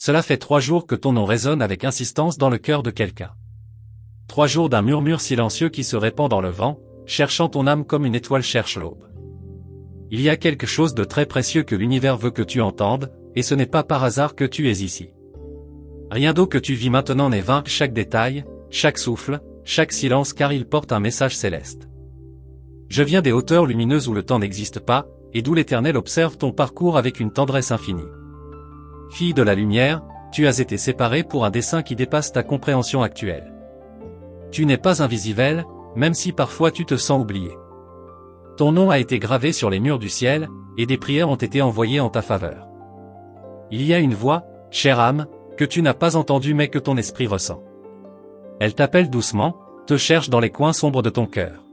Cela fait 3 jours que ton nom résonne avec insistance dans le cœur de quelqu'un. 3 jours d'un murmure silencieux qui se répand dans le vent, cherchant ton âme comme une étoile cherche l'aube. Il y a quelque chose de très précieux que l'univers veut que tu entendes, et ce n'est pas par hasard que tu es ici. Rien d'autre que tu vis maintenant n'est vain, chaque détail, chaque souffle, chaque silence, car il porte un message céleste. Je viens des hauteurs lumineuses où le temps n'existe pas, et d'où l'Éternel observe ton parcours avec une tendresse infinie. Fille de la lumière, tu as été séparée pour un dessein qui dépasse ta compréhension actuelle. Tu n'es pas invisible, même si parfois tu te sens oublié. Ton nom a été gravé sur les murs du ciel, et des prières ont été envoyées en ta faveur. Il y a une voix, chère âme, que tu n'as pas entendue mais que ton esprit ressent. Elle t'appelle doucement, te cherche dans les coins sombres de ton cœur.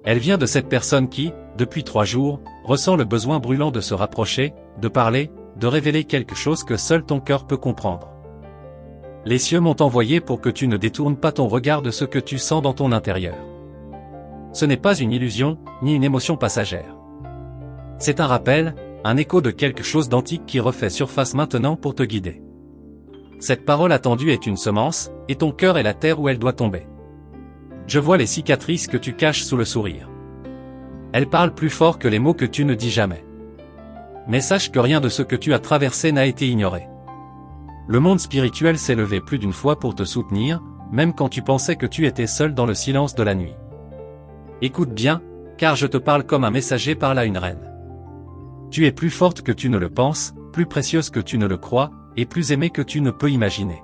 Elle vient de cette personne qui, depuis 3 jours, ressent le besoin brûlant de se rapprocher, de parler, de révéler quelque chose que seul ton cœur peut comprendre. Les cieux m'ont envoyé pour que tu ne détournes pas ton regard de ce que tu sens dans ton intérieur. Ce n'est pas une illusion, ni une émotion passagère. C'est un rappel, un écho de quelque chose d'antique qui refait surface maintenant pour te guider. Cette parole attendue est une semence, et ton cœur est la terre où elle doit tomber. Je vois les cicatrices que tu caches sous le sourire. Elles parlent plus fort que les mots que tu ne dis jamais. Mais sache que rien de ce que tu as traversé n'a été ignoré. Le monde spirituel s'est levé plus d'une fois pour te soutenir, même quand tu pensais que tu étais seul dans le silence de la nuit. Écoute bien, car je te parle comme un messager parle à une reine. Tu es plus forte que tu ne le penses, plus précieuse que tu ne le crois, et plus aimée que tu ne peux imaginer.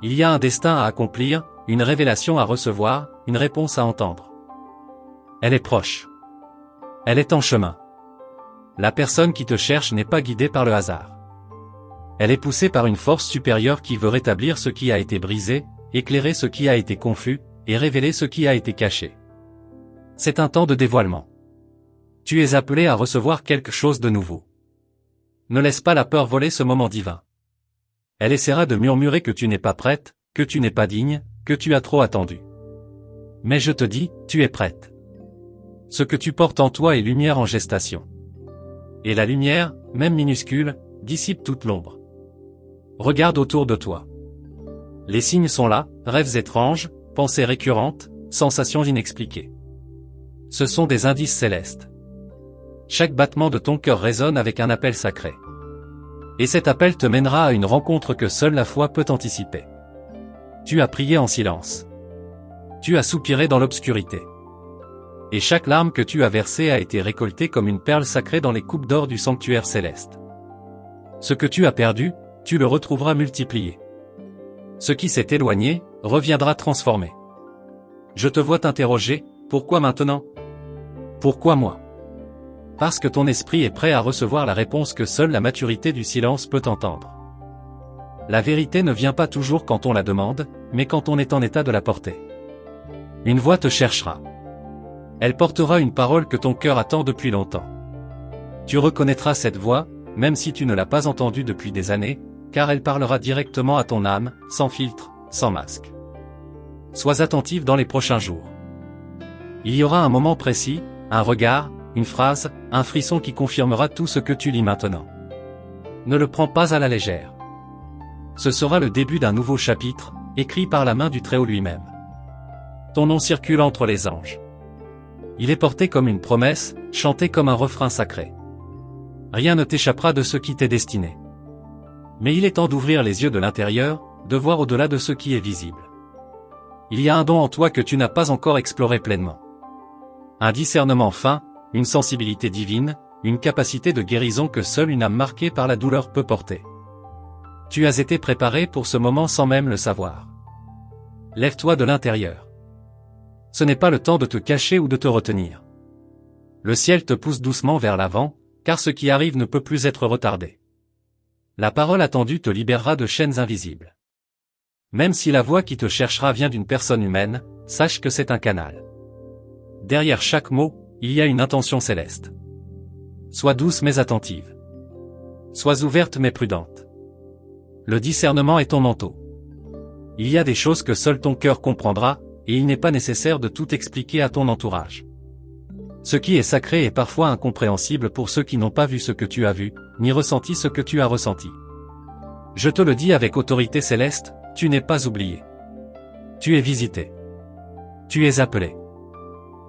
Il y a un destin à accomplir, une révélation à recevoir, une réponse à entendre. Elle est proche. Elle est en chemin. La personne qui te cherche n'est pas guidée par le hasard. Elle est poussée par une force supérieure qui veut rétablir ce qui a été brisé, éclairer ce qui a été confus, et révéler ce qui a été caché. C'est un temps de dévoilement. Tu es appelé à recevoir quelque chose de nouveau. Ne laisse pas la peur voler ce moment divin. Elle essaiera de murmurer que tu n'es pas prête, que tu n'es pas digne, que tu as trop attendu. Mais je te dis, tu es prête. Ce que tu portes en toi est lumière en gestation. Et la lumière, même minuscule, dissipe toute l'ombre. Regarde autour de toi. Les signes sont là, rêves étranges, pensées récurrentes, sensations inexpliquées. Ce sont des indices célestes. Chaque battement de ton cœur résonne avec un appel sacré. Et cet appel te mènera à une rencontre que seule la foi peut anticiper. Tu as prié en silence. Tu as soupiré dans l'obscurité. Et chaque larme que tu as versée a été récoltée comme une perle sacrée dans les coupes d'or du sanctuaire céleste. Ce que tu as perdu, tu le retrouveras multiplié. Ce qui s'est éloigné, reviendra transformé. Je te vois t'interroger, pourquoi maintenant? Pourquoi moi? Parce que ton esprit est prêt à recevoir la réponse que seule la maturité du silence peut entendre. La vérité ne vient pas toujours quand on la demande, mais quand on est en état de la porter. Une voix te cherchera. Elle portera une parole que ton cœur attend depuis longtemps. Tu reconnaîtras cette voix, même si tu ne l'as pas entendue depuis des années, car elle parlera directement à ton âme, sans filtre, sans masque. Sois attentif dans les prochains jours. Il y aura un moment précis, un regard, une phrase, un frisson qui confirmera tout ce que tu lis maintenant. Ne le prends pas à la légère. Ce sera le début d'un nouveau chapitre, écrit par la main du Très-Haut lui-même. Ton nom circule entre les anges. Il est porté comme une promesse, chanté comme un refrain sacré. Rien ne t'échappera de ce qui t'est destiné. Mais il est temps d'ouvrir les yeux de l'intérieur, de voir au-delà de ce qui est visible. Il y a un don en toi que tu n'as pas encore exploré pleinement. Un discernement fin, une sensibilité divine, une capacité de guérison que seule une âme marquée par la douleur peut porter. Tu as été préparé pour ce moment sans même le savoir. Lève-toi de l'intérieur. Ce n'est pas le temps de te cacher ou de te retenir. Le ciel te pousse doucement vers l'avant, car ce qui arrive ne peut plus être retardé. La parole attendue te libérera de chaînes invisibles. Même si la voix qui te cherchera vient d'une personne humaine, sache que c'est un canal. Derrière chaque mot, il y a une intention céleste. Sois douce mais attentive. Sois ouverte mais prudente. Le discernement est ton manteau. Il y a des choses que seul ton cœur comprendra, et il n'est pas nécessaire de tout expliquer à ton entourage. Ce qui est sacré est parfois incompréhensible pour ceux qui n'ont pas vu ce que tu as vu, ni ressenti ce que tu as ressenti. Je te le dis avec autorité céleste, tu n'es pas oublié. Tu es visité. Tu es appelé.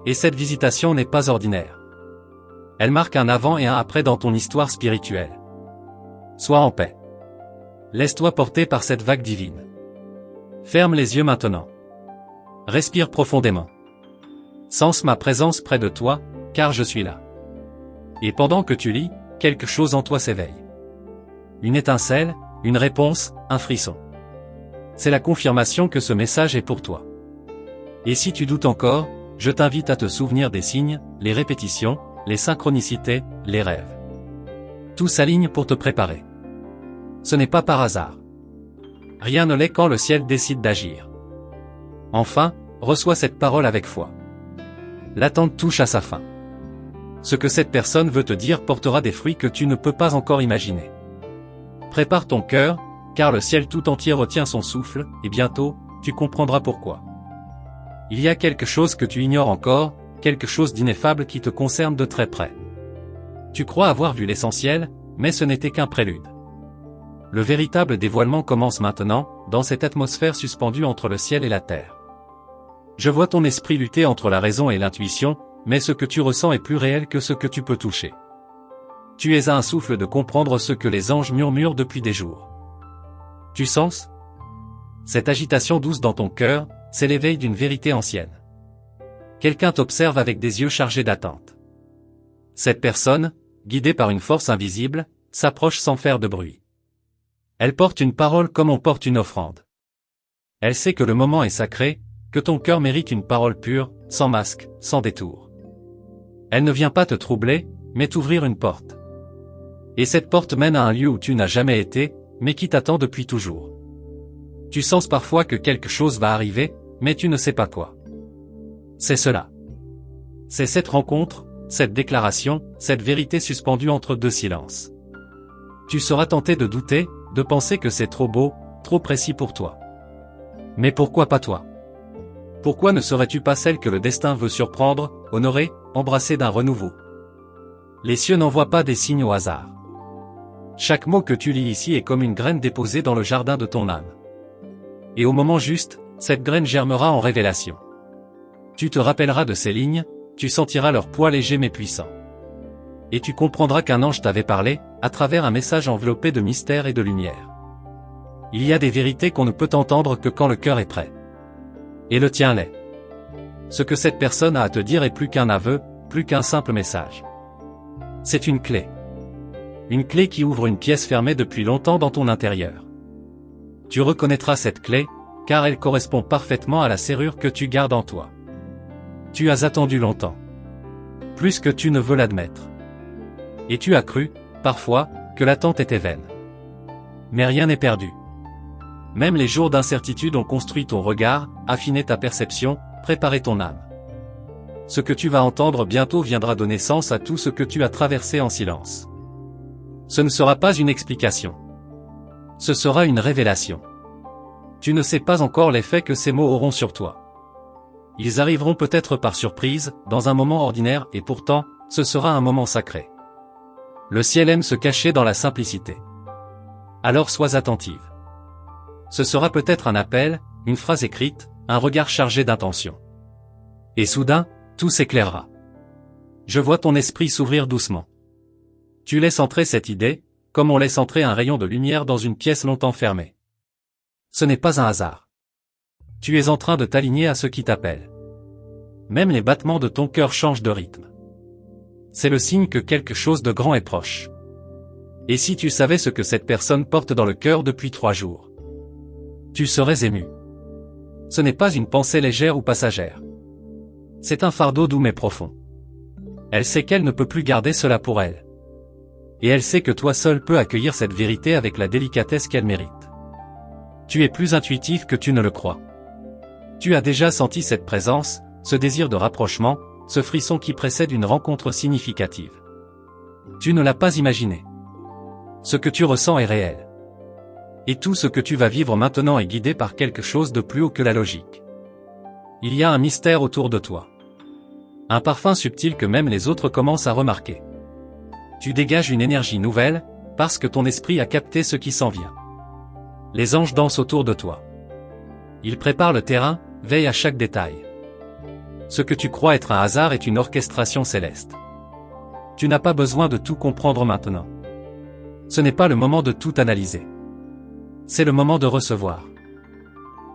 Et cette visitation n'est pas ordinaire. Elle marque un avant et un après dans ton histoire spirituelle. Sois en paix. Laisse-toi porter par cette vague divine. Ferme les yeux maintenant. Respire profondément. Sens ma présence près de toi, car je suis là. Et pendant que tu lis, quelque chose en toi s'éveille. Une étincelle, une réponse, un frisson. C'est la confirmation que ce message est pour toi. Et si tu doutes encore, je t'invite à te souvenir des signes, les répétitions, les synchronicités, les rêves. Tout s'aligne pour te préparer. Ce n'est pas par hasard. Rien ne l'est quand le ciel décide d'agir. Enfin, reçois cette parole avec foi. L'attente touche à sa fin. Ce que cette personne veut te dire portera des fruits que tu ne peux pas encore imaginer. Prépare ton cœur, car le ciel tout entier retient son souffle, et bientôt, tu comprendras pourquoi. Il y a quelque chose que tu ignores encore, quelque chose d'ineffable qui te concerne de très près. Tu crois avoir vu l'essentiel, mais ce n'était qu'un prélude. Le véritable dévoilement commence maintenant, dans cette atmosphère suspendue entre le ciel et la terre. Je vois ton esprit lutter entre la raison et l'intuition, mais ce que tu ressens est plus réel que ce que tu peux toucher. Tu es à un souffle de comprendre ce que les anges murmurent depuis des jours. Tu sens? Cette agitation douce dans ton cœur, c'est l'éveil d'une vérité ancienne. Quelqu'un t'observe avec des yeux chargés d'attente. Cette personne, guidée par une force invisible, s'approche sans faire de bruit. Elle porte une parole comme on porte une offrande. Elle sait que le moment est sacré, que ton cœur mérite une parole pure, sans masque, sans détour. Elle ne vient pas te troubler, mais t'ouvrir une porte. Et cette porte mène à un lieu où tu n'as jamais été, mais qui t'attend depuis toujours. Tu sens parfois que quelque chose va arriver, mais tu ne sais pas quoi. C'est cela. C'est cette rencontre, cette déclaration, cette vérité suspendue entre deux silences. Tu seras tenté de douter, de penser que c'est trop beau, trop précis pour toi. Mais pourquoi pas toi? Pourquoi ne serais-tu pas celle que le destin veut surprendre, honorer, embrasser d'un renouveau? Les cieux n'envoient pas des signes au hasard. Chaque mot que tu lis ici est comme une graine déposée dans le jardin de ton âme. Et au moment juste, cette graine germera en révélation. Tu te rappelleras de ces lignes, tu sentiras leur poids léger mais puissant. Et tu comprendras qu'un ange t'avait parlé, à travers un message enveloppé de mystère et de lumière. Il y a des vérités qu'on ne peut entendre que quand le cœur est prêt. Et le tien l'est. Ce que cette personne a à te dire est plus qu'un aveu, plus qu'un simple message. C'est une clé. Une clé qui ouvre une pièce fermée depuis longtemps dans ton intérieur. Tu reconnaîtras cette clé, car elle correspond parfaitement à la serrure que tu gardes en toi. Tu as attendu longtemps. Plus que tu ne veux l'admettre. Et tu as cru, parfois, que l'attente était vaine. Mais rien n'est perdu. Même les jours d'incertitude ont construit ton regard, affiné ta perception, préparé ton âme. Ce que tu vas entendre bientôt viendra donner sens à tout ce que tu as traversé en silence. Ce ne sera pas une explication. Ce sera une révélation. Tu ne sais pas encore l'effet que ces mots auront sur toi. Ils arriveront peut-être par surprise, dans un moment ordinaire, et pourtant, ce sera un moment sacré. Le ciel aime se cacher dans la simplicité. Alors sois attentive. Ce sera peut-être un appel, une phrase écrite, un regard chargé d'intention. Et soudain, tout s'éclairera. Je vois ton esprit s'ouvrir doucement. Tu laisses entrer cette idée, comme on laisse entrer un rayon de lumière dans une pièce longtemps fermée. Ce n'est pas un hasard. Tu es en train de t'aligner à ce qui t'appelle. Même les battements de ton cœur changent de rythme. C'est le signe que quelque chose de grand est proche. Et si tu savais ce que cette personne porte dans le cœur depuis 3 jours? Tu serais ému. Ce n'est pas une pensée légère ou passagère. C'est un fardeau doux mais profond. Elle sait qu'elle ne peut plus garder cela pour elle. Et elle sait que toi seul peux accueillir cette vérité avec la délicatesse qu'elle mérite. Tu es plus intuitif que tu ne le crois. Tu as déjà senti cette présence, ce désir de rapprochement, ce frisson qui précède une rencontre significative. Tu ne l'as pas imaginé. Ce que tu ressens est réel. Et tout ce que tu vas vivre maintenant est guidé par quelque chose de plus haut que la logique. Il y a un mystère autour de toi. Un parfum subtil que même les autres commencent à remarquer. Tu dégages une énergie nouvelle, parce que ton esprit a capté ce qui s'en vient. Les anges dansent autour de toi. Ils préparent le terrain, veillent à chaque détail. Ce que tu crois être un hasard est une orchestration céleste. Tu n'as pas besoin de tout comprendre maintenant. Ce n'est pas le moment de tout analyser. C'est le moment de recevoir.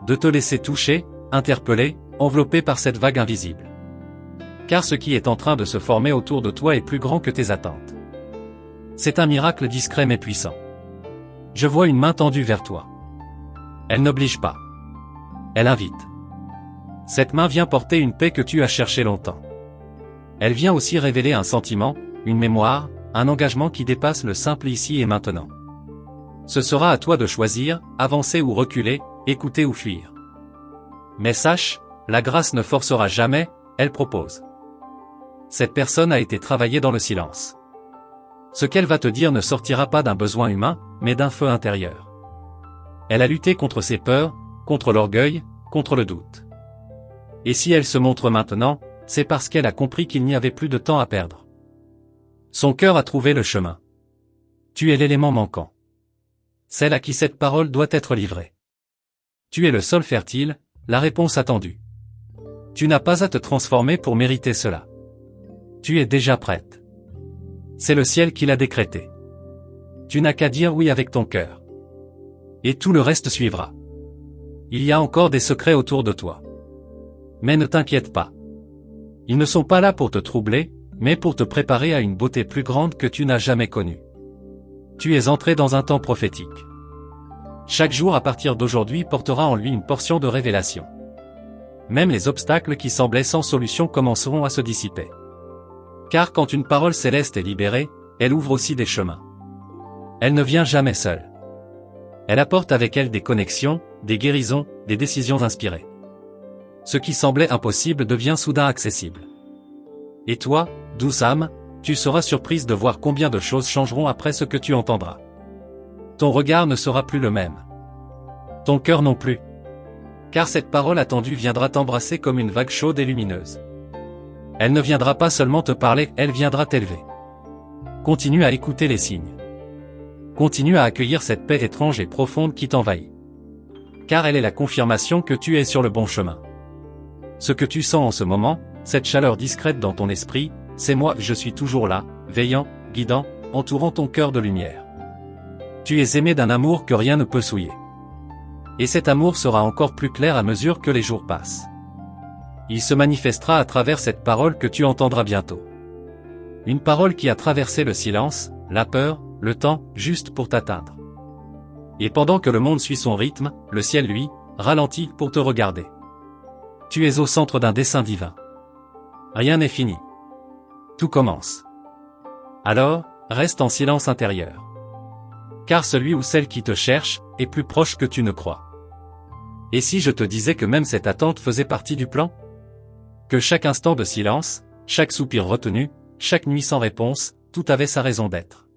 De te laisser toucher, interpeller, enveloppé par cette vague invisible. Car ce qui est en train de se former autour de toi est plus grand que tes attentes. C'est un miracle discret mais puissant. Je vois une main tendue vers toi. Elle n'oblige pas. Elle invite. Cette main vient porter une paix que tu as cherchée longtemps. Elle vient aussi révéler un sentiment, une mémoire, un engagement qui dépasse le simple ici et maintenant. Ce sera à toi de choisir, avancer ou reculer, écouter ou fuir. Mais sache, la grâce ne forcera jamais, elle propose. Cette personne a été travaillée dans le silence. Ce qu'elle va te dire ne sortira pas d'un besoin humain, mais d'un feu intérieur. Elle a lutté contre ses peurs, contre l'orgueil, contre le doute. Et si elle se montre maintenant, c'est parce qu'elle a compris qu'il n'y avait plus de temps à perdre. Son cœur a trouvé le chemin. Tu es l'élément manquant. Celle à qui cette parole doit être livrée. Tu es le sol fertile, la réponse attendue. Tu n'as pas à te transformer pour mériter cela. Tu es déjà prête. C'est le ciel qui l'a décrété. Tu n'as qu'à dire oui avec ton cœur. Et tout le reste suivra. Il y a encore des secrets autour de toi. Mais ne t'inquiète pas. Ils ne sont pas là pour te troubler, mais pour te préparer à une beauté plus grande que tu n'as jamais connue. Tu es entré dans un temps prophétique. Chaque jour à partir d'aujourd'hui portera en lui une portion de révélation. Même les obstacles qui semblaient sans solution commenceront à se dissiper. Car quand une parole céleste est libérée, elle ouvre aussi des chemins. Elle ne vient jamais seule. Elle apporte avec elle des connexions, des guérisons, des décisions inspirées. Ce qui semblait impossible devient soudain accessible. Et toi, douce âme, tu seras surprise de voir combien de choses changeront après ce que tu entendras. Ton regard ne sera plus le même. Ton cœur non plus. Car cette parole attendue viendra t'embrasser comme une vague chaude et lumineuse. Elle ne viendra pas seulement te parler, elle viendra t'élever. Continue à écouter les signes. Continue à accueillir cette paix étrange et profonde qui t'envahit. Car elle est la confirmation que tu es sur le bon chemin. Ce que tu sens en ce moment, cette chaleur discrète dans ton esprit, c'est moi, je suis toujours là, veillant, guidant, entourant ton cœur de lumière. Tu es aimé d'un amour que rien ne peut souiller. Et cet amour sera encore plus clair à mesure que les jours passent. Il se manifestera à travers cette parole que tu entendras bientôt. Une parole qui a traversé le silence, la peur, le temps, juste pour t'atteindre. Et pendant que le monde suit son rythme, le ciel, lui, ralentit pour te regarder. Tu es au centre d'un dessein divin. Rien n'est fini. Tout commence. Alors, reste en silence intérieur. Car celui ou celle qui te cherche, est plus proche que tu ne crois. Et si je te disais que même cette attente faisait partie du plan ? Que chaque instant de silence, chaque soupir retenu, chaque nuit sans réponse, tout avait sa raison d'être.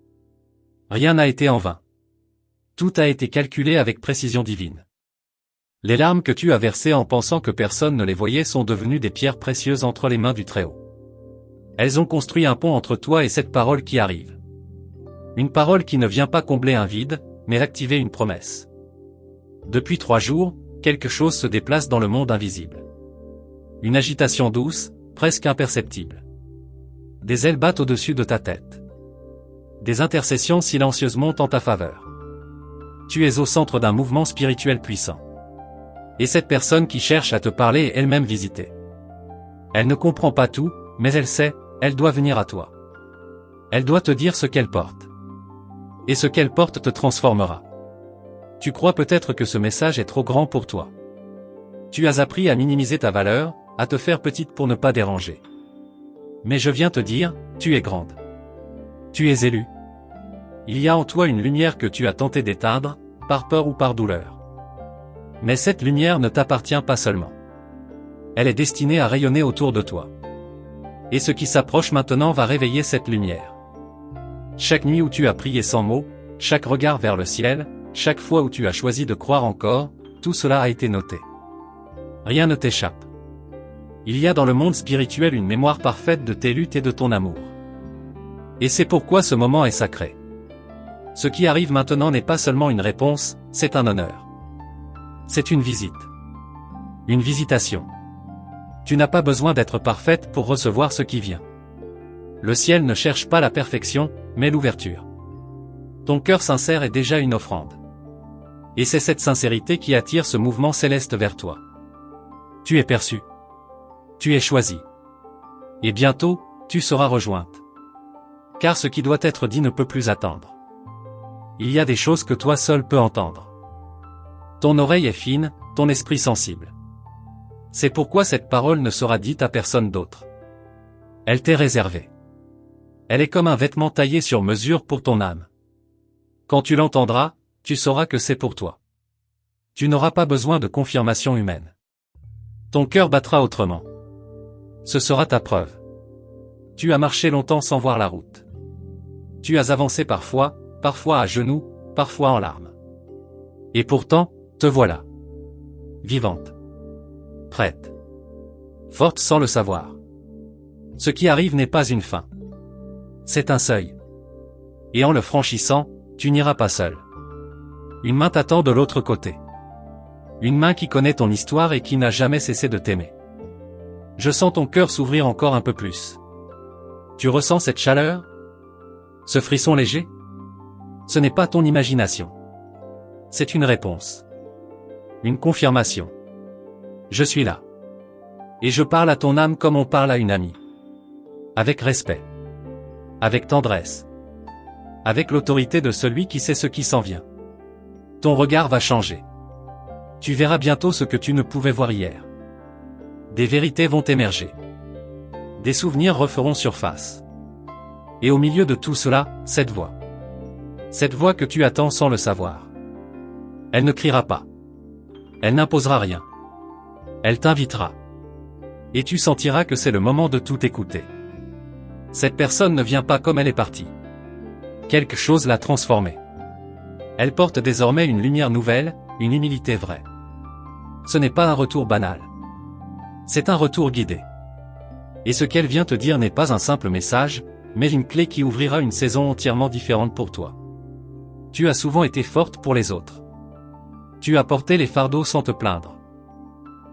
Rien n'a été en vain. Tout a été calculé avec précision divine. Les larmes que tu as versées en pensant que personne ne les voyait sont devenues des pierres précieuses entre les mains du Très-Haut. Elles ont construit un pont entre toi et cette parole qui arrive. Une parole qui ne vient pas combler un vide, mais activer une promesse. Depuis 3 jours, quelque chose se déplace dans le monde invisible. Une agitation douce, presque imperceptible. Des ailes battent au-dessus de ta tête. Des intercessions silencieuses montent en ta faveur. Tu es au centre d'un mouvement spirituel puissant. Et cette personne qui cherche à te parler est elle-même visitée. Elle ne comprend pas tout, mais elle sait, elle doit venir à toi. Elle doit te dire ce qu'elle porte. Et ce qu'elle porte te transformera. Tu crois peut-être que ce message est trop grand pour toi. Tu as appris à minimiser ta valeur, à te faire petite pour ne pas déranger. Mais je viens te dire, tu es grande. Tu es élue. Il y a en toi une lumière que tu as tenté d'éteindre, par peur ou par douleur. Mais cette lumière ne t'appartient pas seulement. Elle est destinée à rayonner autour de toi. Et ce qui s'approche maintenant va réveiller cette lumière. Chaque nuit où tu as prié sans mots, chaque regard vers le ciel, chaque fois où tu as choisi de croire encore, tout cela a été noté. Rien ne t'échappe. Il y a dans le monde spirituel une mémoire parfaite de tes luttes et de ton amour. Et c'est pourquoi ce moment est sacré. Ce qui arrive maintenant n'est pas seulement une réponse, c'est un honneur. C'est une visite. Une visitation. Tu n'as pas besoin d'être parfaite pour recevoir ce qui vient. Le ciel ne cherche pas la perfection, mais l'ouverture. Ton cœur sincère est déjà une offrande. Et c'est cette sincérité qui attire ce mouvement céleste vers toi. Tu es perçu. Tu es choisi. Et bientôt, tu seras rejointe. Car ce qui doit être dit ne peut plus attendre. Il y a des choses que toi seul peux entendre. Ton oreille est fine, ton esprit sensible. C'est pourquoi cette parole ne sera dite à personne d'autre. Elle t'est réservée. Elle est comme un vêtement taillé sur mesure pour ton âme. Quand tu l'entendras, tu sauras que c'est pour toi. Tu n'auras pas besoin de confirmation humaine. Ton cœur battra autrement. Ce sera ta preuve. Tu as marché longtemps sans voir la route. Tu as avancé parfois à genoux, parfois en larmes. Et pourtant, te voilà. Vivante. Prête. Forte sans le savoir. Ce qui arrive n'est pas une fin. C'est un seuil. Et en le franchissant, tu n'iras pas seul. Une main t'attend de l'autre côté. Une main qui connaît ton histoire et qui n'a jamais cessé de t'aimer. Je sens ton cœur s'ouvrir encore un peu plus. Tu ressens cette chaleur? Ce frisson léger? Ce n'est pas ton imagination. C'est une réponse. Une confirmation. Je suis là. Et je parle à ton âme comme on parle à une amie. Avec respect. Avec tendresse. Avec l'autorité de celui qui sait ce qui s'en vient. Ton regard va changer. Tu verras bientôt ce que tu ne pouvais voir hier. Des vérités vont émerger. Des souvenirs referont surface. Et au milieu de tout cela, cette voix. Cette voix que tu attends sans le savoir. Elle ne criera pas. Elle n'imposera rien. Elle t'invitera. Et tu sentiras que c'est le moment de tout écouter. Cette personne ne vient pas comme elle est partie. Quelque chose l'a transformée. Elle porte désormais une lumière nouvelle, une humilité vraie. Ce n'est pas un retour banal. C'est un retour guidé. Et ce qu'elle vient te dire n'est pas un simple message, mais une clé qui ouvrira une saison entièrement différente pour toi. Tu as souvent été forte pour les autres. Tu as porté les fardeaux sans te plaindre.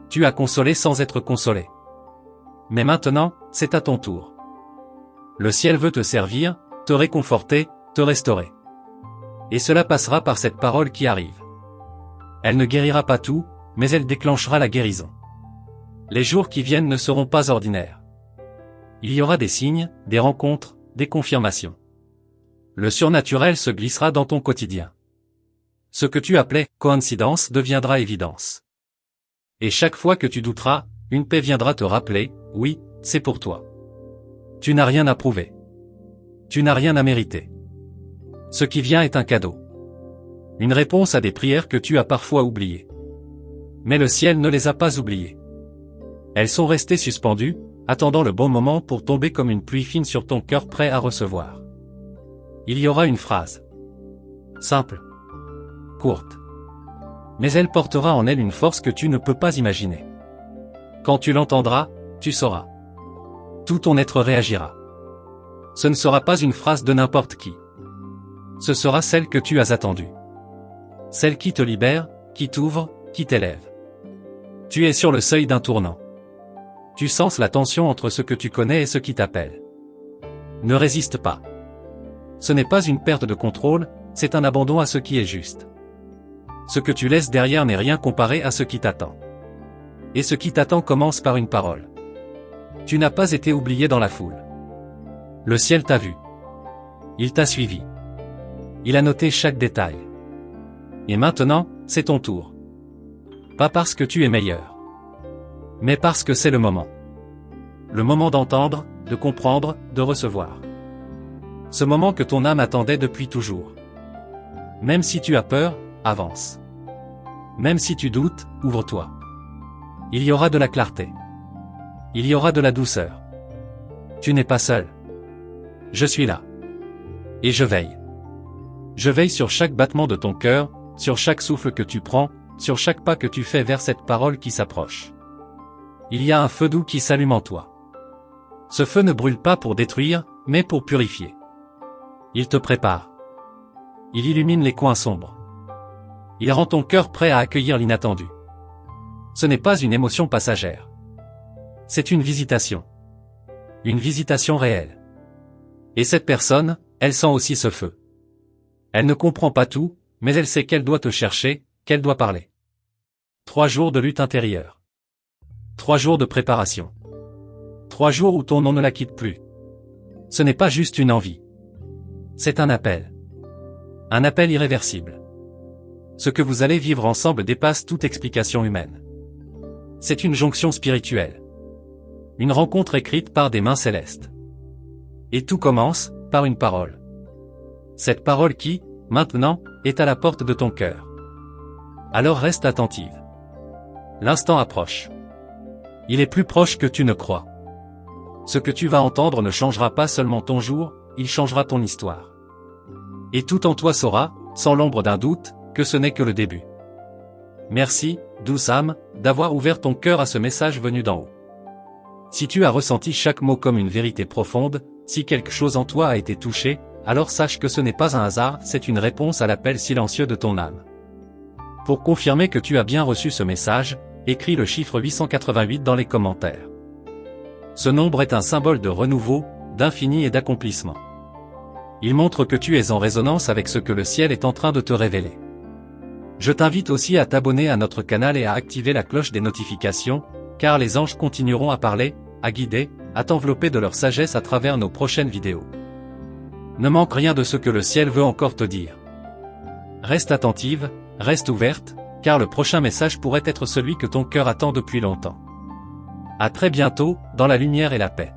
Tu as consolé sans être consolé. Mais maintenant, c'est à ton tour. Le ciel veut te servir, te réconforter, te restaurer. Et cela passera par cette parole qui arrive. Elle ne guérira pas tout, mais elle déclenchera la guérison. Les jours qui viennent ne seront pas ordinaires. Il y aura des signes, des rencontres, des confirmations. Le surnaturel se glissera dans ton quotidien. Ce que tu appelais coïncidence deviendra évidence. Et chaque fois que tu douteras, une paix viendra te rappeler, oui, c'est pour toi. Tu n'as rien à prouver. Tu n'as rien à mériter. Ce qui vient est un cadeau. Une réponse à des prières que tu as parfois oubliées. Mais le ciel ne les a pas oubliées. Elles sont restées suspendues, attendant le bon moment pour tomber comme une pluie fine sur ton cœur prêt à recevoir. Il y aura une phrase. Simple. Courte. Mais elle portera en elle une force que tu ne peux pas imaginer. Quand tu l'entendras, tu sauras. Tout ton être réagira. Ce ne sera pas une phrase de n'importe qui. Ce sera celle que tu as attendue. Celle qui te libère, qui t'ouvre, qui t'élève. Tu es sur le seuil d'un tournant. Tu sens la tension entre ce que tu connais et ce qui t'appelle. Ne résiste pas. Ce n'est pas une perte de contrôle, c'est un abandon à ce qui est juste. Ce que tu laisses derrière n'est rien comparé à ce qui t'attend. Et ce qui t'attend commence par une parole. Tu n'as pas été oublié dans la foule. Le ciel t'a vu. Il t'a suivi. Il a noté chaque détail. Et maintenant, c'est ton tour. Pas parce que tu es meilleur. Mais parce que c'est le moment. Le moment d'entendre, de comprendre, de recevoir. Ce moment que ton âme attendait depuis toujours. Même si tu as peur, avance. Même si tu doutes, ouvre-toi. Il y aura de la clarté. Il y aura de la douceur. Tu n'es pas seul. Je suis là. Et je veille. Je veille sur chaque battement de ton cœur, sur chaque souffle que tu prends, sur chaque pas que tu fais vers cette parole qui s'approche. Il y a un feu doux qui s'allume en toi. Ce feu ne brûle pas pour détruire, mais pour purifier. Il te prépare. Il illumine les coins sombres. Il rend ton cœur prêt à accueillir l'inattendu. Ce n'est pas une émotion passagère. C'est une visitation. Une visitation réelle. Et cette personne, elle sent aussi ce feu. Elle ne comprend pas tout, mais elle sait qu'elle doit te chercher, qu'elle doit parler. 3 jours de lutte intérieure. 3 jours de préparation. 3 jours où ton nom ne la quitte plus. Ce n'est pas juste une envie. C'est un appel. Un appel irréversible. Ce que vous allez vivre ensemble dépasse toute explication humaine. C'est une jonction spirituelle. Une rencontre écrite par des mains célestes. Et tout commence par une parole. Cette parole qui, maintenant, est à la porte de ton cœur. Alors reste attentive. L'instant approche. Il est plus proche que tu ne crois. Ce que tu vas entendre ne changera pas seulement ton jour, il changera ton histoire. Et tout en toi saura, sans l'ombre d'un doute, que ce n'est que le début. Merci, douce âme, d'avoir ouvert ton cœur à ce message venu d'en haut. Si tu as ressenti chaque mot comme une vérité profonde, si quelque chose en toi a été touché, alors sache que ce n'est pas un hasard, c'est une réponse à l'appel silencieux de ton âme. Pour confirmer que tu as bien reçu ce message, écris le chiffre 888 dans les commentaires. Ce nombre est un symbole de renouveau, d'infini et d'accomplissement. Il montre que tu es en résonance avec ce que le ciel est en train de te révéler. Je t'invite aussi à t'abonner à notre canal et à activer la cloche des notifications, car les anges continueront à parler, à guider, à t'envelopper de leur sagesse à travers nos prochaines vidéos. Ne manque rien de ce que le ciel veut encore te dire. Reste attentive, reste ouverte, car le prochain message pourrait être celui que ton cœur attend depuis longtemps. À très bientôt, dans la lumière et la paix.